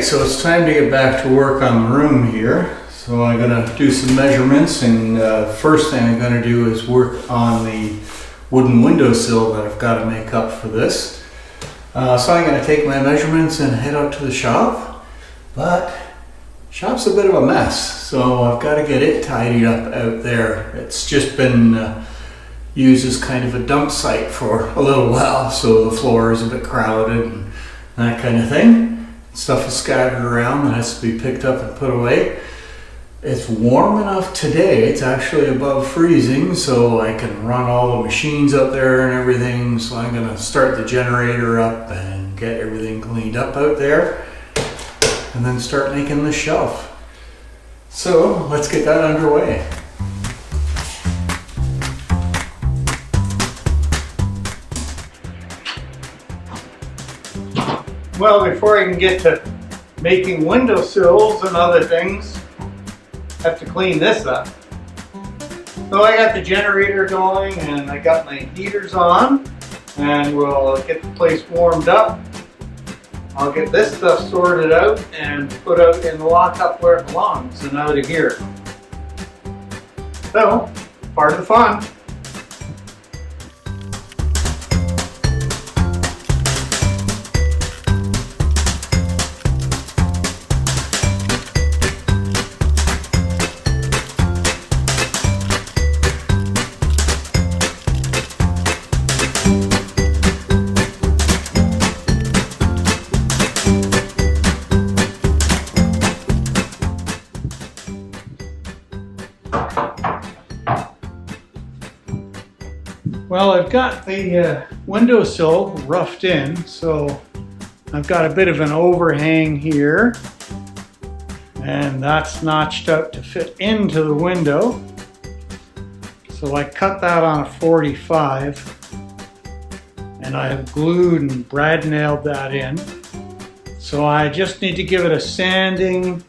so it's time to get back to work on the room here. So I'm gonna do some measurements, and first thing I'm gonna do is work on the wooden windowsill that I've got to make up for this. So I'm gonna take my measurements and head out to the shop, but shop's a bit of a mess, so I've got to get it tidied up out there. It's just been used as kind of a dump site for a little while, so the floor is a bit crowded and that kind of thing. Stuff is scattered around that has to be picked up and put away. It's warm enough today, it's actually above freezing, so I can run all the machines up there and everything. So I'm gonna start the generator up and get everything cleaned up out there, and then start making the shelf. So let's get that underway. Well, before I can get to making windowsills and other things, I have to clean this up. So I got the generator going and I got my heaters on, and we'll get the place warmed up. I'll get this stuff sorted out and put out in the lockup where it belongs and out of here. So, part of the fun. Well, I've got the windowsill roughed in, so I've got a bit of an overhang here, and that's notched out to fit into the window. So I cut that on a 45, and I have glued and brad nailed that in. So I just need to give it a sanding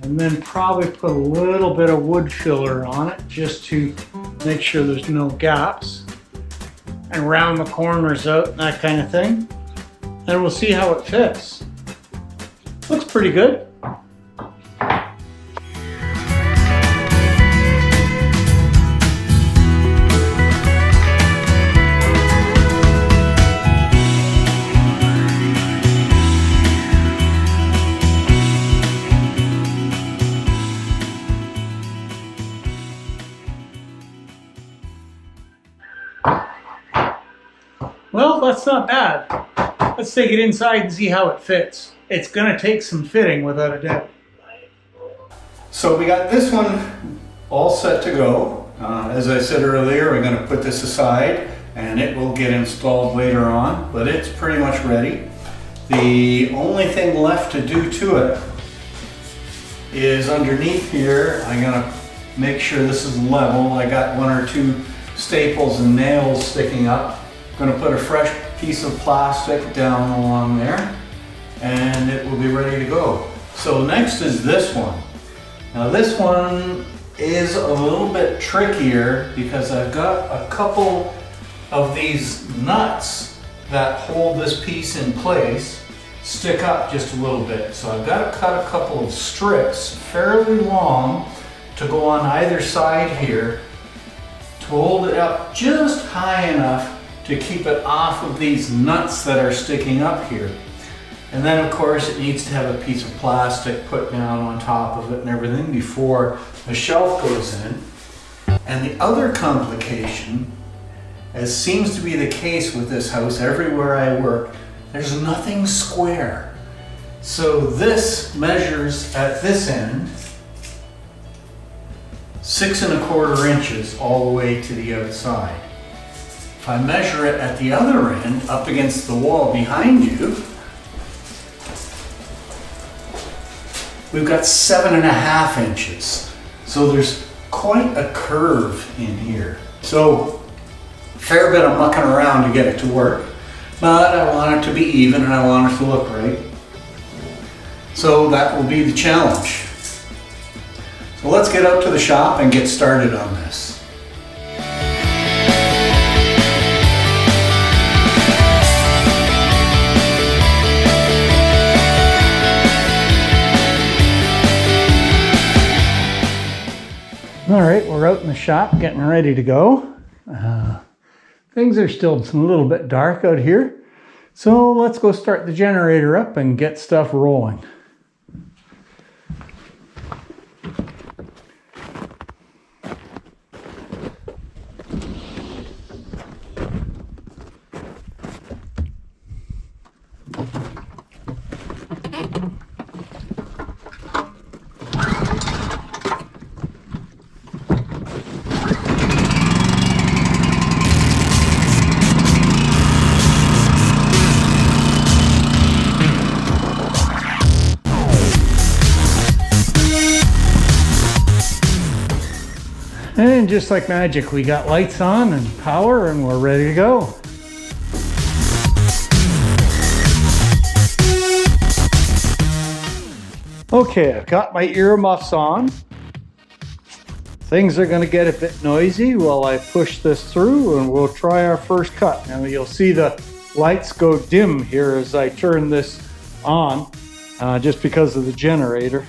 and then probably put a little bit of wood filler on it just to make sure there's no gaps, and round the corners out and that kind of thing. And we'll see how it fits. Looks pretty good. Well, that's not bad. Let's take it inside and see how it fits. It's gonna take some fitting without a doubt. So we got this one all set to go. As I said earlier, we're gonna put this aside and it will get installed later on, but it's pretty much ready. The only thing left to do to it is underneath here, I'm gonna make sure this is level. I got one or two staples and nails sticking up. I'm going to put a fresh piece of plastic down along there, and it will be ready to go. So next is this one. Now this one is a little bit trickier because I've got a couple of these nuts that hold this piece in place stick up just a little bit. So I've got to cut a couple of strips fairly long to go on either side here to hold it up just high enough to keep it off of these nuts that are sticking up here. And then of course it needs to have a piece of plastic put down on top of it and everything before the shelf goes in. And the other complication, as seems to be the case with this house everywhere I work, there's nothing square. So this measures at this end 6 1/4 inches all the way to the outside. If I measure it at the other end, up against the wall behind you, we've got 7 1/2 inches. So there's quite a curve in here. So a fair bit of mucking around to get it to work, but I want it to be even and I want it to look right. So that will be the challenge. So let's get out to the shop and get started on this. All right, we're out in the shop getting ready to go. Things are still a little bit dark out here. So let's go start the generator up and get stuff rolling. And just like magic, we got lights on and power and we're ready to go. Okay, I've got my earmuffs on. Things are going to get a bit noisy while I push this through, and we'll try our first cut. Now you'll see the lights go dim here as I turn this on, just because of the generator.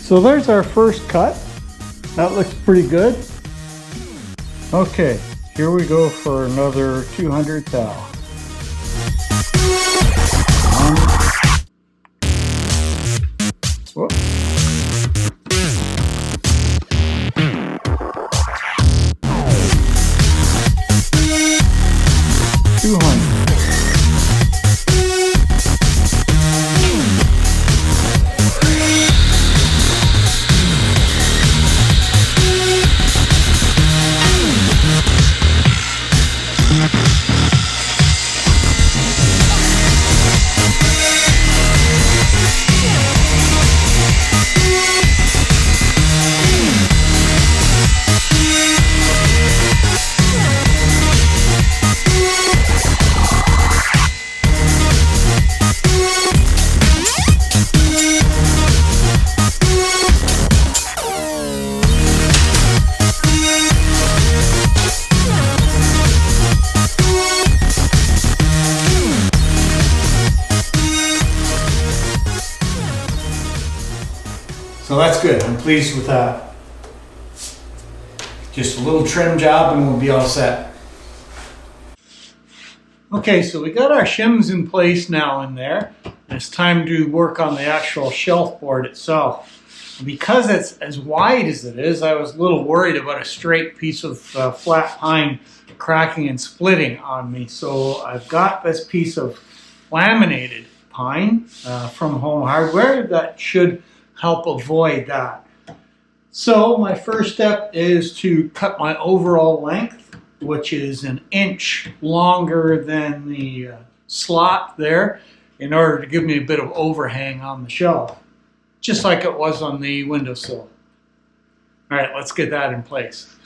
So there's our first cut. That looks pretty good. Okay, here we go for another 200 thou. Whoop. 200. So that's good, I'm pleased with that. Just a little trim job and we'll be all set. Okay, so we got our shims in place now in there. It's time to work on the actual shelf board itself. Because it's as wide as it is, I was a little worried about a straight piece of flat pine cracking and splitting on me. So I've got this piece of laminated pine from Home Hardware that should help avoid that. So my first step is to cut my overall length, which is 1 inch longer than the slot there, in order to give me a bit of overhang on the shelf, just like it was on the windowsill. All right, let's get that in place.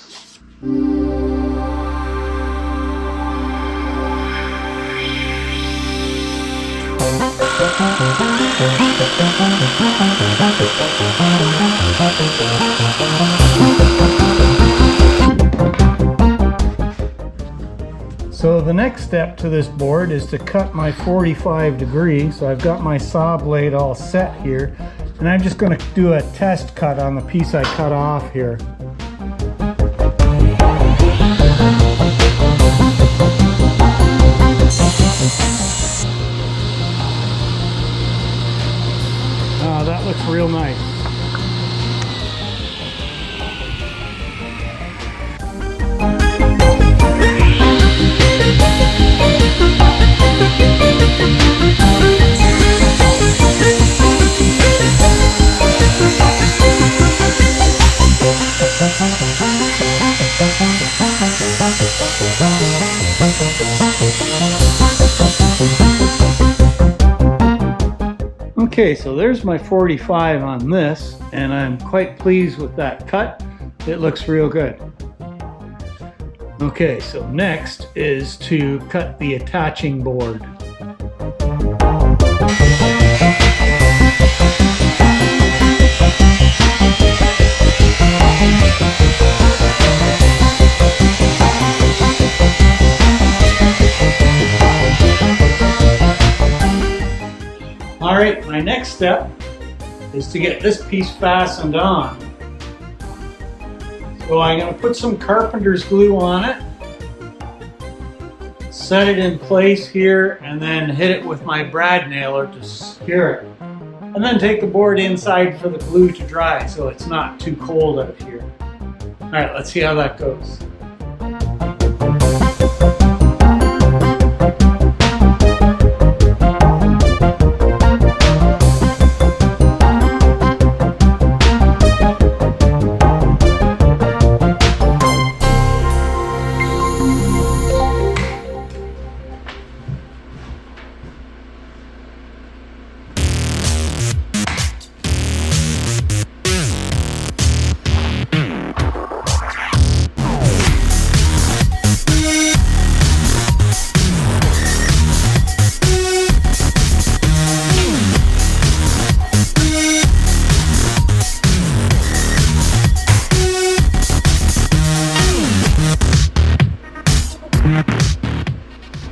So the next step to this board is to cut my 45 degrees. So I've got my saw blade all set here, and I'm just going to do a test cut on the piece I cut off here. That looks real nice. Okay, so there's my 45 on this, and I'm quite pleased with that cut. It looks real good. Okay, so next is to cut the attaching board. next step is to get this piece fastened on. So I'm going to put some carpenter's glue on it, set it in place here, and then hit it with my brad nailer to secure it. And then take the board inside for the glue to dry so it's not too cold out here. All right, let's see how that goes.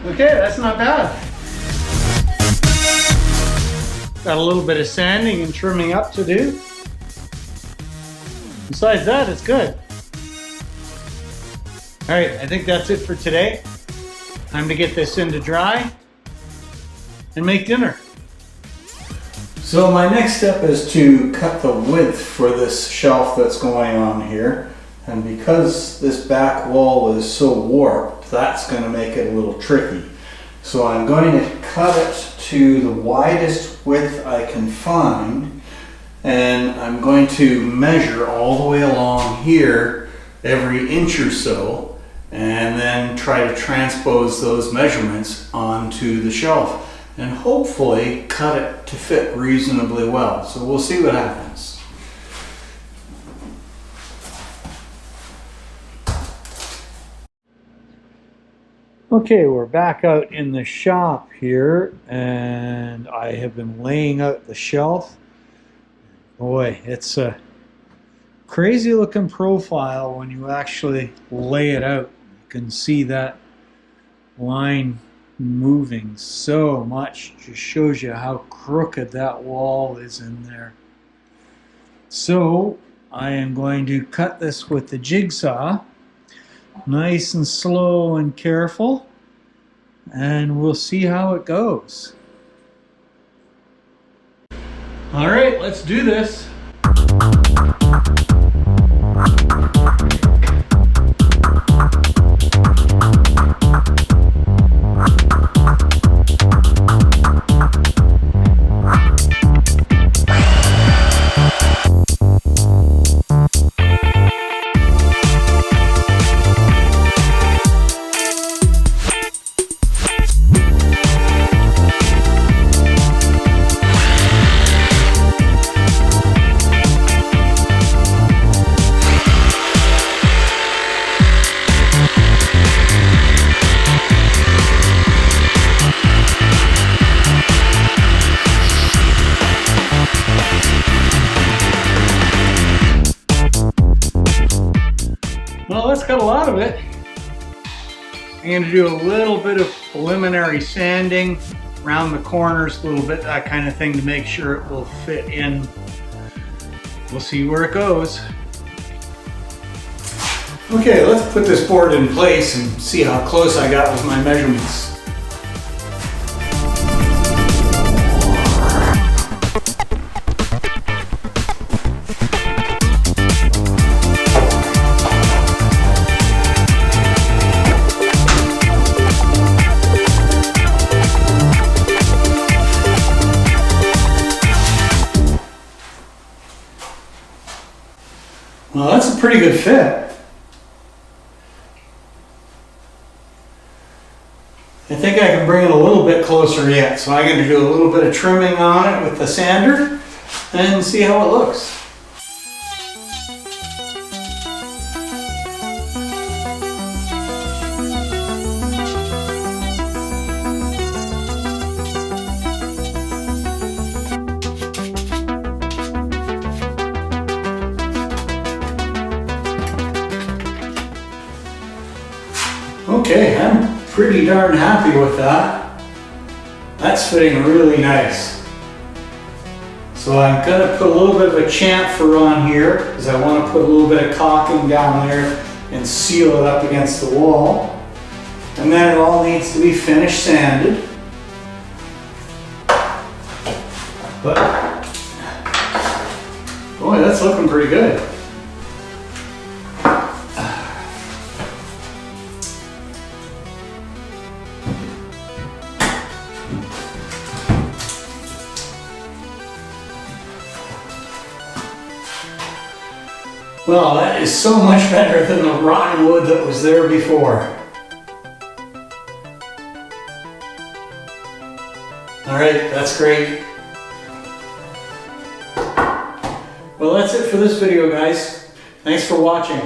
Okay, that's not bad. Got a little bit of sanding and trimming up to do. Besides that, it's good. All right, I think that's it for today. Time to get this in to dry and make dinner. So my next step is to cut the width for this shelf that's going on here. And because this back wall is so warped, that's going to make it a little tricky. So I'm going to cut it to the widest width I can find, and I'm going to measure all the way along here every inch or so, and then try to transpose those measurements onto the shelf and hopefully cut it to fit reasonably well. So we'll see what happens. Okay, we're back out in the shop here, and I have been laying out the shelf. Boy, it's a crazy looking profile when you actually lay it out. You can see that line moving so much. Just shows you how crooked that wall is in there. So I am going to cut this with the jigsaw. Nice and slow and careful, and we'll see how it goes. All right, let's do this. Well, that's got a lot of it. I'm going to do a little bit of preliminary sanding around the corners, a little bit, that kind of thing, to make sure it will fit in. We'll see where it goes. Okay, let's put this board in place and see how close I got with my measurements. Well, that's a pretty good fit. I think I can bring it a little bit closer yet, so I'm going to do a little bit of trimming on it with the sander and see how it looks. Okay, I'm pretty darn happy with that. That's fitting really nice. So I'm going to put a little bit of a chamfer on here because I want to put a little bit of caulking down there and seal it up against the wall. And then it all needs to be finished sanded. But, boy, that's looking pretty good. Well, that is so much better than the rotten wood that was there before. All right, that's great. Well, that's it for this video, guys. Thanks for watching.